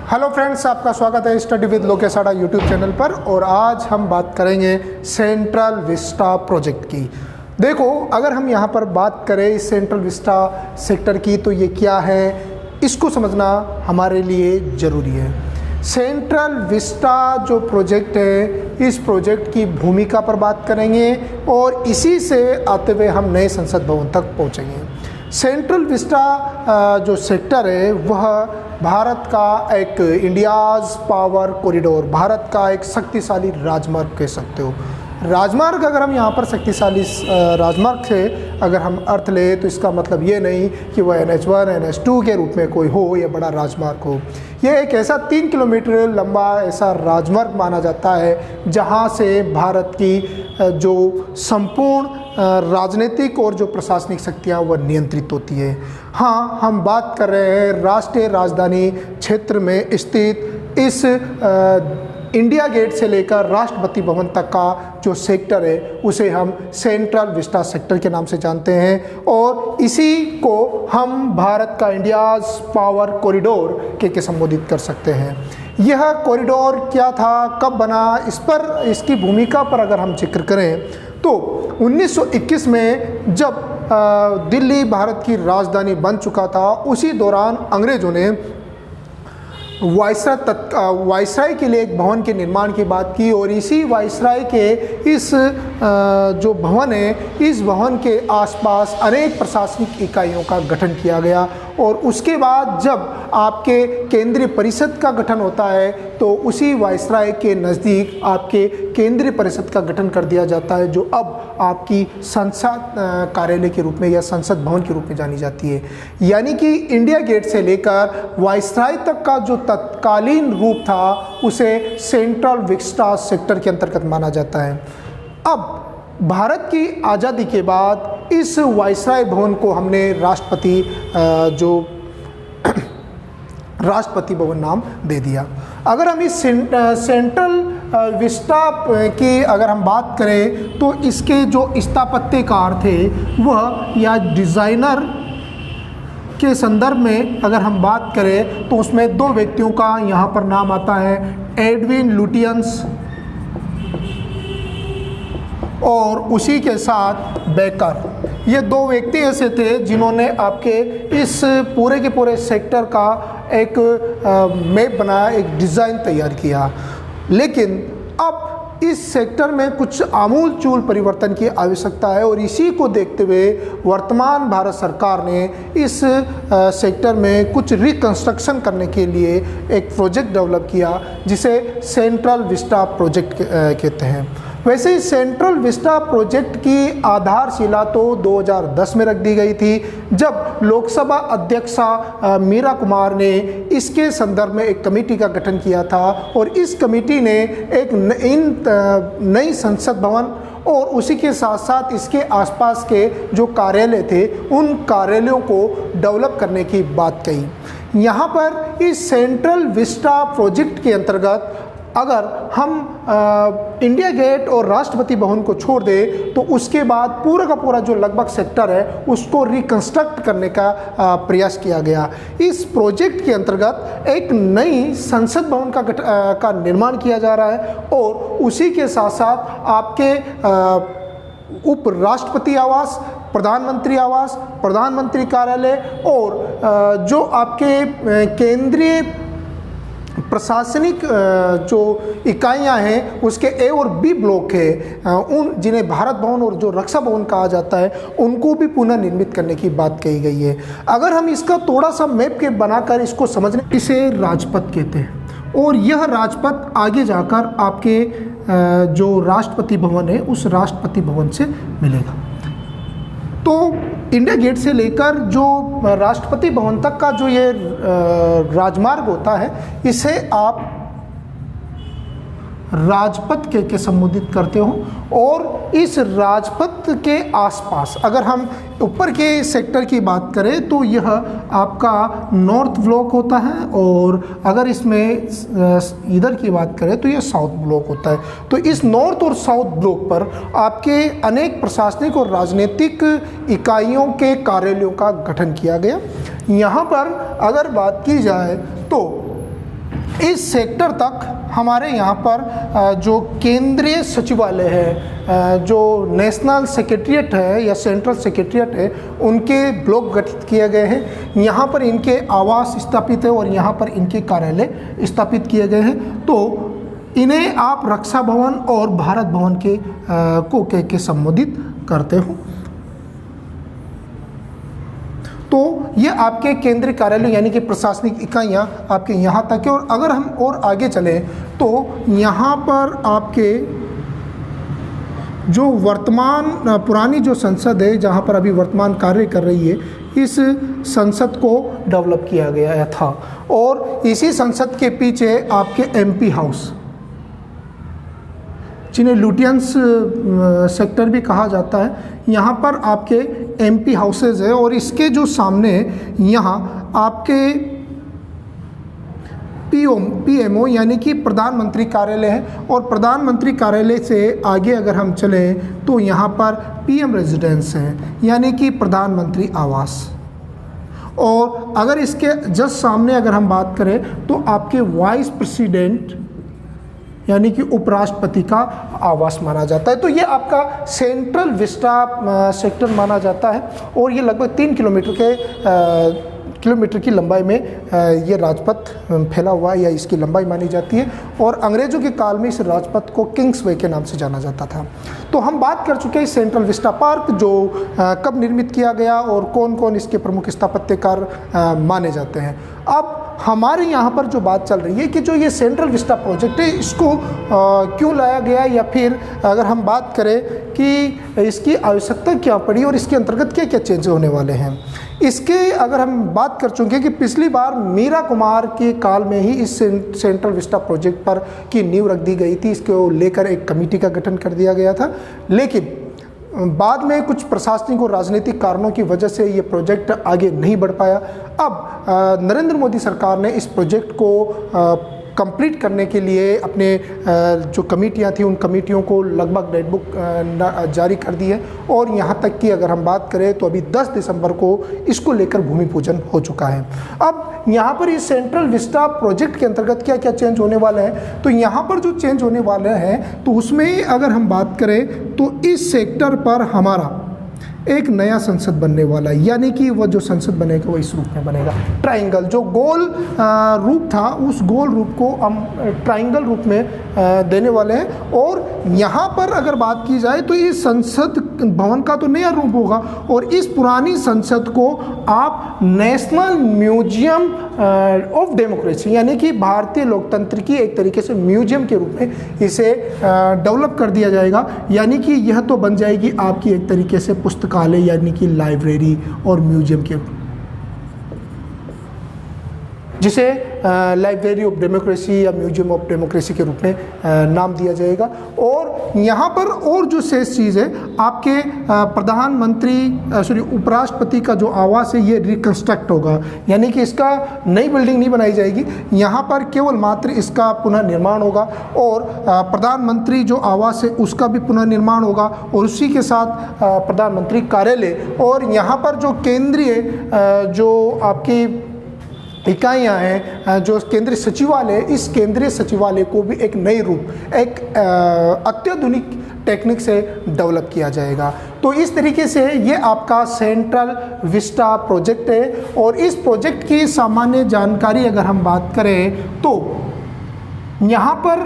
Hello friends, आपका स्वागत है study with Lokesh Aada YouTube channel पर। और आज हम बात करेंगे सेंट्रल विस्टा प्रोजेक्ट की। देखो, अगर हम यहाँ पर बात करें इस सेंट्रल विस्टा सेक्टर की तो ये क्या है, इसको समझना हमारे लिए ज़रूरी है। सेंट्रल विस्टा जो प्रोजेक्ट है, इस प्रोजेक्ट की भूमिका पर बात करेंगे और इसी से आते हुए हम नए संसद भवन तक पहुँचेंगे। सेंट्रल विस्टा जो सेक्टर है वह भारत का एक इंडियाज़ पावर कॉरिडोर, भारत का एक शक्तिशाली राजमार्ग कह सकते हो। राजमार्ग, अगर हम यहाँ पर शक्तिशाली राजमार्ग से अगर हम अर्थ लें तो इसका मतलब ये नहीं कि वह NH1 NH2 के रूप में कोई हो या बड़ा राजमार्ग हो। यह एक ऐसा 3 किलोमीटर लंबा ऐसा राजमार्ग माना जाता है जहाँ से भारत की जो संपूर्ण राजनीतिक और जो प्रशासनिक शक्तियाँ वह नियंत्रित होती है। हाँ, हम बात कर रहे हैं राष्ट्रीय राजधानी क्षेत्र में स्थित इस इंडिया गेट से लेकर राष्ट्रपति भवन तक का जो सेक्टर है उसे हम सेंट्रल विस्टा सेक्टर के नाम से जानते हैं और इसी को हम भारत का इंडियाज़ पावर कॉरिडोर के संबोधित कर सकते हैं। यह कॉरिडोर क्या था, कब बना, इस पर इसकी भूमिका पर अगर हम जिक्र करें तो 1921 में जब दिल्ली भारत की राजधानी बन चुका था, उसी दौरान अंग्रेज़ों ने वायसराय के लिए एक भवन के निर्माण की बात की और इसी वायसराय के इस जो भवन है, इस भवन के आसपास अनेक प्रशासनिक इकाइयों का गठन किया गया। और उसके बाद जब आपके केंद्रीय परिषद का गठन होता है तो उसी वायसराय के नज़दीक आपके केंद्रीय परिषद का गठन कर दिया जाता है, जो अब आपकी संसद कार्यालय के रूप में या संसद भवन के रूप में जानी जाती है। यानी कि इंडिया गेट से लेकर वायसराय तक का जो तत्कालीन रूप था उसे सेंट्रल विस्टा सेक्टर के अंतर्गत माना जाता है। अब भारत की आज़ादी के बाद इस वायसराय भवन को हमने राष्ट्रपति भवन नाम दे दिया। अगर हम इस सेंट्रल विस्टा की अगर हम बात करें तो इसके जो स्थापत्यकार थे वह या डिज़ाइनर के संदर्भ में अगर हम बात करें तो उसमें दो व्यक्तियों का यहाँ पर नाम आता है, एडविन लुटियंस और उसी के साथ बेकर। ये दो व्यक्ति ऐसे थे जिन्होंने आपके इस पूरे के पूरे सेक्टर का एक मैप बनाया, एक डिज़ाइन तैयार किया। लेकिन अब इस सेक्टर में कुछ आमूल-चूल परिवर्तन की आवश्यकता है और इसी को देखते हुए वर्तमान भारत सरकार ने इस सेक्टर में कुछ रिकंस्ट्रक्शन करने के लिए एक प्रोजेक्ट डेवलप किया जिसे सेंट्रल विस्टा प्रोजेक्ट कहते हैं। वैसे ही सेंट्रल विस्टा प्रोजेक्ट की आधारशिला तो 2010 में रख दी गई थी, जब लोकसभा अध्यक्षा मीरा कुमार ने इसके संदर्भ में एक कमेटी का गठन किया था और इस कमेटी ने एक नई संसद भवन और उसी के साथ साथ इसके आसपास के जो कार्यालय थे उन कार्यालयों को डेवलप करने की बात कही। यहाँ पर इस सेंट्रल विस्टा प्रोजेक्ट के अंतर्गत अगर हम इंडिया गेट और राष्ट्रपति भवन को छोड़ दें तो उसके बाद पूरा का पूरा जो लगभग सेक्टर है उसको रिकंस्ट्रक्ट करने का प्रयास किया गया। इस प्रोजेक्ट के अंतर्गत एक नई संसद भवन का निर्माण किया जा रहा है और उसी के साथ साथ आपके उपराष्ट्रपति आवास, प्रधानमंत्री आवास, प्रधानमंत्री कार्यालय और जो आपके केंद्रीय प्रशासनिक जो इकाइयां हैं उसके A और B ब्लॉक है, उन जिन्हें भारत भवन और जो रक्षा भवन कहा जाता है उनको भी पुनः निर्मित करने की बात कही गई है। अगर हम इसका थोड़ा सा मैप के बनाकर इसको समझने, इसे राजपथ कहते हैं और यह राजपथ आगे जाकर आपके जो राष्ट्रपति भवन है उस राष्ट्रपति भवन से मिलेगा। तो इंडिया गेट से लेकर जो राष्ट्रपति भवन तक का जो ये राजमार्ग होता है इसे आप राजपथ के संबोधित करते हो और इस राजपथ के आसपास अगर हम ऊपर के सेक्टर की बात करें तो यह आपका नॉर्थ ब्लॉक होता है और अगर इसमें इधर की बात करें तो यह साउथ ब्लॉक होता है। तो इस नॉर्थ और साउथ ब्लॉक पर आपके अनेक प्रशासनिक और राजनीतिक इकाइयों के कार्यालयों का गठन किया गया। यहाँ पर अगर बात की जाए तो इस सेक्टर तक हमारे यहाँ पर जो केंद्रीय सचिवालय है, जो नेशनल सेक्रेटरीट है या सेंट्रल सेक्रेटरीट है, उनके ब्लॉक गठित किए गए हैं। यहाँ पर इनके आवास स्थापित है और यहाँ पर इनके कार्यालय स्थापित किए गए हैं। तो इन्हें आप रक्षा भवन और भारत भवन के को कह के संबोधित करते हो। तो ये आपके केंद्रीय कार्यालय यानी कि प्रशासनिक इकाइयाँ आपके यहाँ तक है। और अगर हम और आगे चलें तो यहाँ पर आपके जो वर्तमान पुरानी जो संसद है, जहाँ पर अभी वर्तमान कार्य कर रही है, इस संसद को डेवलप किया गया था। और इसी संसद के पीछे आपके एमपी हाउस, जिन्हें लुटियंस सेक्टर भी कहा जाता है, यहाँ पर आपके एमपी हाउसेज है। और इसके जो सामने यहाँ आपके पीएमओ यानी कि प्रधानमंत्री कार्यालय है। और प्रधानमंत्री कार्यालय से आगे अगर हम चलें तो यहाँ पर पीएम रेजिडेंस है यानी कि प्रधानमंत्री आवास। और अगर इसके जस्ट सामने अगर हम बात करें तो आपके वाइस प्रेसिडेंट यानी कि उपराष्ट्रपति का आवास माना जाता है। तो ये आपका सेंट्रल विस्टा सेक्टर माना जाता है। और ये लगभग 3 किलोमीटर की लंबाई में ये राजपथ फैला हुआ है या इसकी लंबाई मानी जाती है। और अंग्रेज़ों के काल में इस राजपथ को किंग्स वे के नाम से जाना जाता था। तो हम बात कर चुके हैं सेंट्रल विस्टा पार्क, जो कब निर्मित किया गया और कौन कौन इसके प्रमुख स्थापत्यकार माने जाते हैं। अब हमारे यहाँ पर जो बात चल रही है कि जो ये सेंट्रल विस्टा प्रोजेक्ट है, इसको क्यों लाया गया, या फिर अगर हम बात करें कि इसकी आवश्यकता क्या पड़ी और इसके अंतर्गत क्या क्या चेंज होने वाले हैं। इसके अगर हम बात कर चुके हैं कि पिछली बार मीरा कुमार के काल में ही इस सेंट्रल विस्टा प्रोजेक्ट पर की नींव रख दी गई थी। इसको लेकर एक कमेटी का गठन कर दिया गया था, लेकिन बाद में कुछ प्रशासनिक और राजनीतिक कारणों की वजह से ये प्रोजेक्ट आगे नहीं बढ़ पाया। अब नरेंद्र मोदी सरकार ने इस प्रोजेक्ट को कंप्लीट करने के लिए अपने जो कमेटियां थी, उन कमेटियों को लगभग डेट बुक जारी कर दी है। और यहाँ तक कि अगर हम बात करें तो अभी 10 दिसंबर को इसको लेकर भूमि पूजन हो चुका है। अब यहाँ पर इस सेंट्रल विस्टा प्रोजेक्ट के अंतर्गत क्या क्या चेंज होने वाले हैं, तो यहाँ पर जो चेंज होने वाले हैं तो उसमें अगर हम बात करें तो इस सेक्टर पर हमारा एक नया संसद बनने वाला है। यानी कि वह जो संसद बनेगा वो इस रूप में बनेगा। ट्राइंगल जो गोल रूप था, उस गोल रूप को हम ट्राइंगल रूप में देने वाले हैं। और यहाँ पर अगर बात की जाए तो इस संसद भवन का तो नया रूप होगा और इस पुरानी संसद को आप नेशनल म्यूजियम ऑफ डेमोक्रेसी यानी कि भारतीय लोकतंत्र की एक तरीके से म्यूजियम के रूप में इसे डेवलप कर दिया जाएगा। यानी कि यह तो बन जाएगी आपकी एक तरीके से पुस्तकालय यानी कि लाइब्रेरी और म्यूजियम के, जिसे लाइब्रेरी ऑफ डेमोक्रेसी या म्यूजियम ऑफ डेमोक्रेसी के रूप में नाम दिया जाएगा। और यहाँ पर और जो शेष चीज़ है, आपके उपराष्ट्रपति का जो आवास है ये रिकंस्ट्रक्ट होगा। यानी कि इसका नई बिल्डिंग नहीं बनाई जाएगी, यहाँ पर केवल मात्र इसका पुनर्निर्माण होगा। और प्रधानमंत्री जो आवास है उसका भी पुनर्निर्माण होगा और उसी के साथ प्रधानमंत्री कार्यालय। और यहाँ पर जो केंद्रीय जो आपकी इकाइयाँ हैं, जो केंद्रीय सचिवालय, इस केंद्रीय सचिवालय को भी एक नई रूप, एक अत्याधुनिक टेक्निक से डेवलप किया जाएगा। तो इस तरीके से ये आपका सेंट्रल विस्टा प्रोजेक्ट है। और इस प्रोजेक्ट की सामान्य जानकारी अगर हम बात करें तो यहाँ पर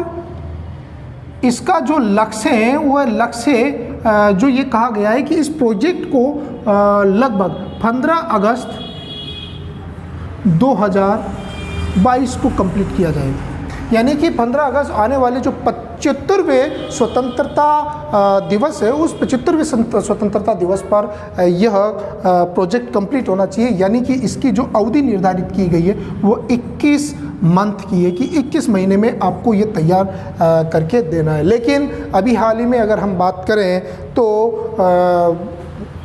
इसका जो लक्ष्य है वह लक्ष्य जो ये कहा गया है कि इस प्रोजेक्ट को लगभग 15 अगस्त 2022 को कंप्लीट किया जाएगा। यानी कि 15 अगस्त आने वाले जो 75वें स्वतंत्रता दिवस है, उस 75वें स्वतंत्रता दिवस पर यह प्रोजेक्ट कंप्लीट होना चाहिए। यानी कि इसकी जो अवधि निर्धारित की गई है वो 21 मंथ की है कि 21 महीने में आपको ये तैयार करके देना है। लेकिन अभी हाल ही में अगर हम बात करें तो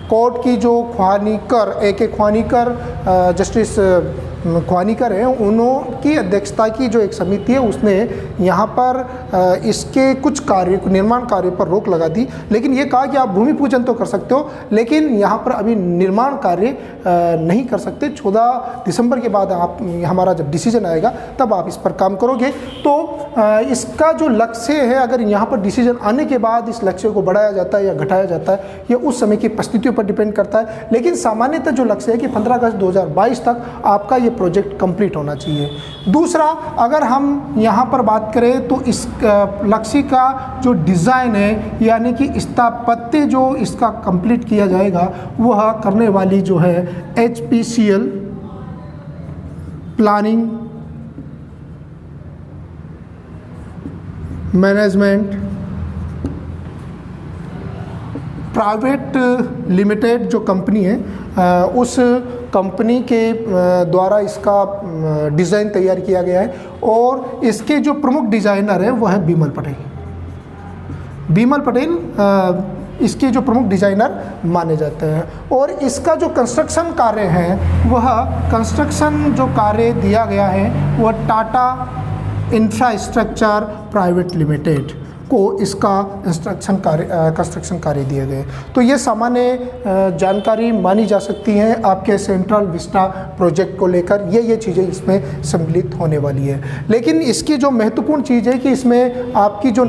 कोर्ट की जो ख्वानीकर AK ख्वानीकर जस्टिस खवानीकर हैं, उन्होंने अध्यक्षता की जो एक समिति है उसने यहाँ पर इसके कुछ कार्य निर्माण कार्य पर रोक लगा दी, लेकिन ये कहा कि आप भूमि पूजन तो कर सकते हो लेकिन यहाँ पर अभी निर्माण कार्य नहीं कर सकते। 14 दिसंबर के बाद आप हमारा जब डिसीजन आएगा तब आप इस पर काम करोगे। तो इसका जो लक्ष्य है, अगर यहाँ पर डिसीजन आने के बाद इस लक्ष्य को बढ़ाया जाता है या घटाया जाता है, ये उस समय की परिस्थितियों पर डिपेंड करता है, लेकिन सामान्यतः जो लक्ष्य है कि 15 अगस्त 2022 तक आपका ये प्रोजेक्ट कंप्लीट होना चाहिए। दूसरा, अगर हम यहाँ पर बात करें तो इस लक्ष्य का जो डिज़ाइन है यानी कि स्थापत्य जो इसका कंप्लीट किया जाएगा वह करने वाली जो है HPCL planning management private limited जो कंपनी है, उस कंपनी के द्वारा इसका डिज़ाइन तैयार किया गया है और इसके जो प्रमुख डिज़ाइनर हैं वह है बिमल पटेल। बिमल पटेल इसके जो प्रमुख डिज़ाइनर माने जाते हैं और इसका जो कंस्ट्रक्शन कार्य है वह कंस्ट्रक्शन जो कार्य दिया गया है वह टाटा इंफ्रास्ट्रक्चर प्राइवेट लिमिटेड को इसका कंस्ट्रक्शन कार्य दिए गए। तो ये सामान्य जानकारी मानी जा सकती है आपके सेंट्रल विस्टा प्रोजेक्ट को लेकर, ये चीज़ें इसमें सम्मिलित होने वाली है। लेकिन इसकी जो महत्वपूर्ण चीज़ है कि इसमें आपकी जो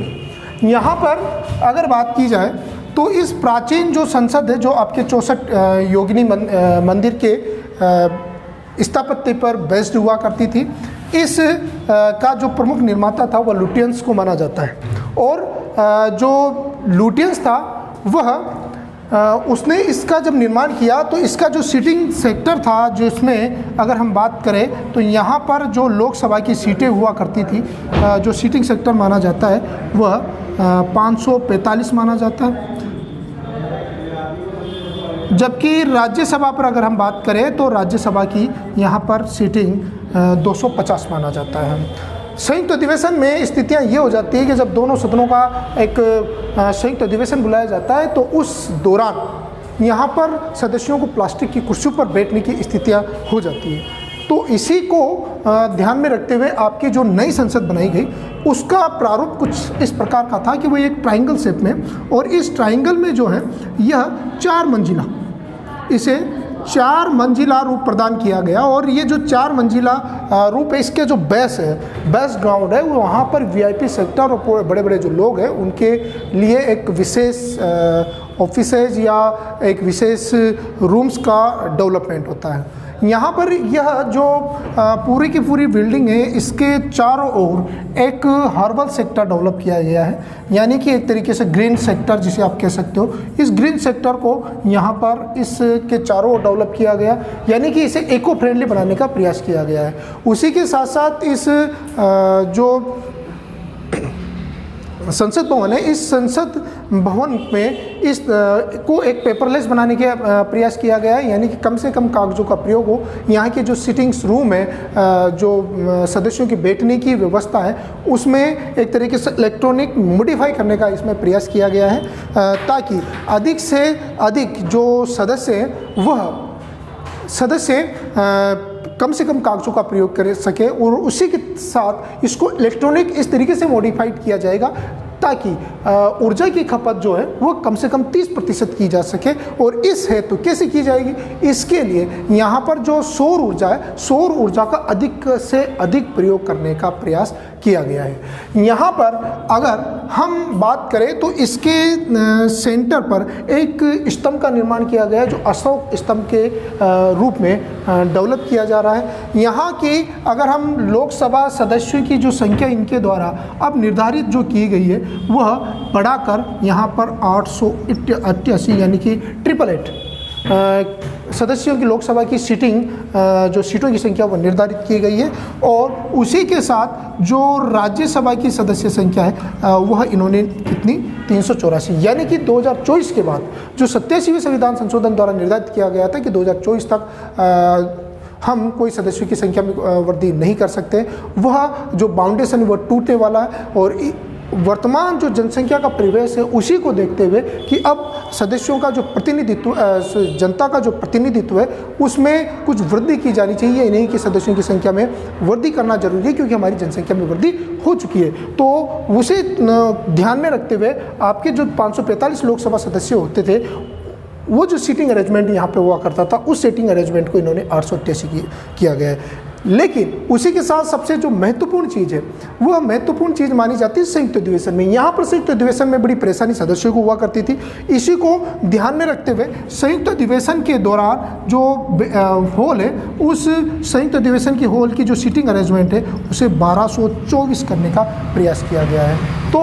यहाँ पर अगर बात की जाए तो इस प्राचीन जो संसद है जो आपके 64 योगिनी मंदिर के स्थापत्य पर बेस्ड हुआ करती थी, इस का जो प्रमुख निर्माता था वह लुटियंस को माना जाता है और जो लुटियंस था वह उसने इसका जब निर्माण किया तो इसका जो सीटिंग सेक्टर था जिसमें अगर हम बात करें तो यहाँ पर जो लोकसभा की सीटें हुआ करती थी, जो सीटिंग सेक्टर माना जाता है वह 545 माना जाता है, जबकि राज्यसभा पर अगर हम बात करें तो राज्यसभा की यहाँ पर सीटिंग 250 माना जाता है। संयुक्त अधिवेशन में स्थितियाँ ये हो जाती है कि जब दोनों सदनों का एक संयुक्त अधिवेशन बुलाया जाता है तो उस दौरान यहाँ पर सदस्यों को प्लास्टिक की कुर्सियों पर बैठने की स्थितियाँ हो जाती है। तो इसी को ध्यान में रखते हुए आपकी जो नई संसद बनाई गई उसका प्रारूप कुछ इस प्रकार का था कि वो एक ट्रायंगल शेप में, और इस ट्रायंगल में जो है यह 4 मंजिला, इसे 4 मंजिला रूप प्रदान किया गया। और ये जो 4 मंजिला रूप है इसके जो बेस है, बेस ग्राउंड है, वो वहाँ पर VIP सेक्टर और बड़े बड़े जो लोग हैं उनके लिए एक विशेष ऑफिसेज या एक विशेष रूम्स का डेवलपमेंट होता है। यहाँ पर यह जो पूरी की पूरी बिल्डिंग है इसके चारों ओर एक हर्बल सेक्टर डेवलप किया गया है, यानी कि एक तरीके से ग्रीन सेक्टर जिसे आप कह सकते हो। इस ग्रीन सेक्टर को यहाँ पर इसके चारों ओर डेवलप किया गया, यानी कि इसे इको फ्रेंडली बनाने का प्रयास किया गया है। उसी के साथ साथ इस जो संसद भवन है, इस संसद भवन में इस को एक पेपरलेस बनाने के प्रयास किया गया है, यानी कि कम से कम कागज़ों का प्रयोग हो। यहाँ के जो सिटिंग्स रूम है, जो सदस्यों की बैठने की व्यवस्था है, उसमें एक तरीके से इलेक्ट्रॉनिक मॉडिफाई करने का इसमें प्रयास किया गया है, ताकि अधिक से अधिक जो सदस्य हैं वह सदस्य कम से कम कागज़ों का प्रयोग कर सके, और उसी के साथ इसको इलेक्ट्रॉनिक इस तरीके से मॉडिफाइड किया जाएगा ताकि ऊर्जा की खपत जो है वो कम से कम 30% की जा सके। और इस हेतु कैसे की जाएगी, इसके लिए यहाँ पर जो सौर ऊर्जा है, सौर ऊर्जा का अधिक से अधिक प्रयोग करने का प्रयास किया गया है। यहाँ पर अगर हम बात करें तो इसके सेंटर पर एक स्तंभ का निर्माण किया गया है जो अशोक स्तंभ के रूप में डेवलप किया जा रहा है। यहाँ की अगर हम लोकसभा सदस्यों की जो संख्या इनके द्वारा अब निर्धारित जो की गई है वह बढ़ाकर यहाँ पर 888 यानी कि 888 सदस्यों की लोकसभा की सीटिंग जो सीटों की संख्या वो निर्धारित की गई है। और उसी के साथ जो राज्यसभा की सदस्य संख्या है वह इन्होंने कितनी 384, यानी कि 2024 के बाद जो 87वें संविधान संशोधन द्वारा निर्धारित किया गया था कि 2024 तक हम कोई सदस्यों की संख्या में वृद्धि नहीं कर सकते, वह जो बाउंडेशन वह टूटने वाला है। और वर्तमान जो जनसंख्या का परिवेश है उसी को देखते हुए कि अब सदस्यों का जो प्रतिनिधित्व, जनता का जो प्रतिनिधित्व है उसमें कुछ वृद्धि की जानी चाहिए। ये नहीं कि सदस्यों की संख्या में वृद्धि करना जरूरी है, क्योंकि हमारी जनसंख्या में वृद्धि हो चुकी है। तो उसे ध्यान में रखते हुए आपके जो 545 लोकसभा सदस्य होते थे, वो जो सीटिंग अरेंजमेंट यहाँ पे हुआ करता था, उस सीटिंग अरेंजमेंट को इन्होंने 888 किया गया है। लेकिन उसी के साथ सबसे जो महत्वपूर्ण चीज़ है, वह महत्वपूर्ण चीज़ मानी जाती है संयुक्त अधिवेशन में। यहाँ पर संयुक्त अधिवेशन में बड़ी परेशानी सदस्यों को हुआ करती थी। इसी को ध्यान में रखते हुए संयुक्त अधिवेशन के दौरान जो हॉल है, उस संयुक्त अधिवेशन की हॉल की जो सीटिंग अरेंजमेंट है उसे 1224 करने का प्रयास किया गया है। तो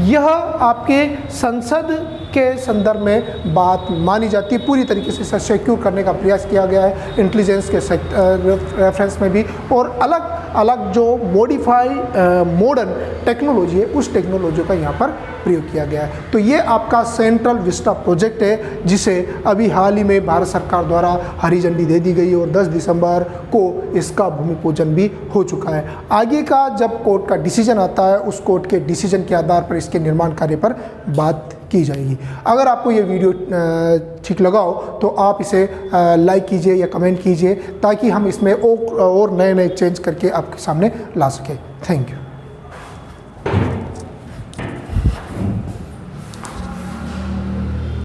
यह आपके संसद के संदर्भ में बात मानी जाती है। पूरी तरीके से सिक्योर करने का प्रयास किया गया है इंटेलिजेंस के रेफरेंस में भी, और अलग अलग जो मॉडिफाई मॉडर्न टेक्नोलॉजी है उस टेक्नोलॉजी का यहाँ पर प्रयोग किया गया है। तो ये आपका सेंट्रल विस्टा प्रोजेक्ट है, जिसे अभी हाल ही में भारत सरकार द्वारा हरी झंडी दे दी गई और 10 दिसंबर को इसका भूमि पूजन भी हो चुका है। आगे का जब कोर्ट का डिसीजन आता है, उस कोर्ट के डिसीजन के आधार पर इसके निर्माण कार्य पर बात की जाएगी। अगर आपको ये वीडियो ठीक लगा हो तो आप इसे लाइक कीजिए या कमेंट कीजिए, ताकि हम इसमें और नए चेंज करके आपके सामने ला सकें। Thank you.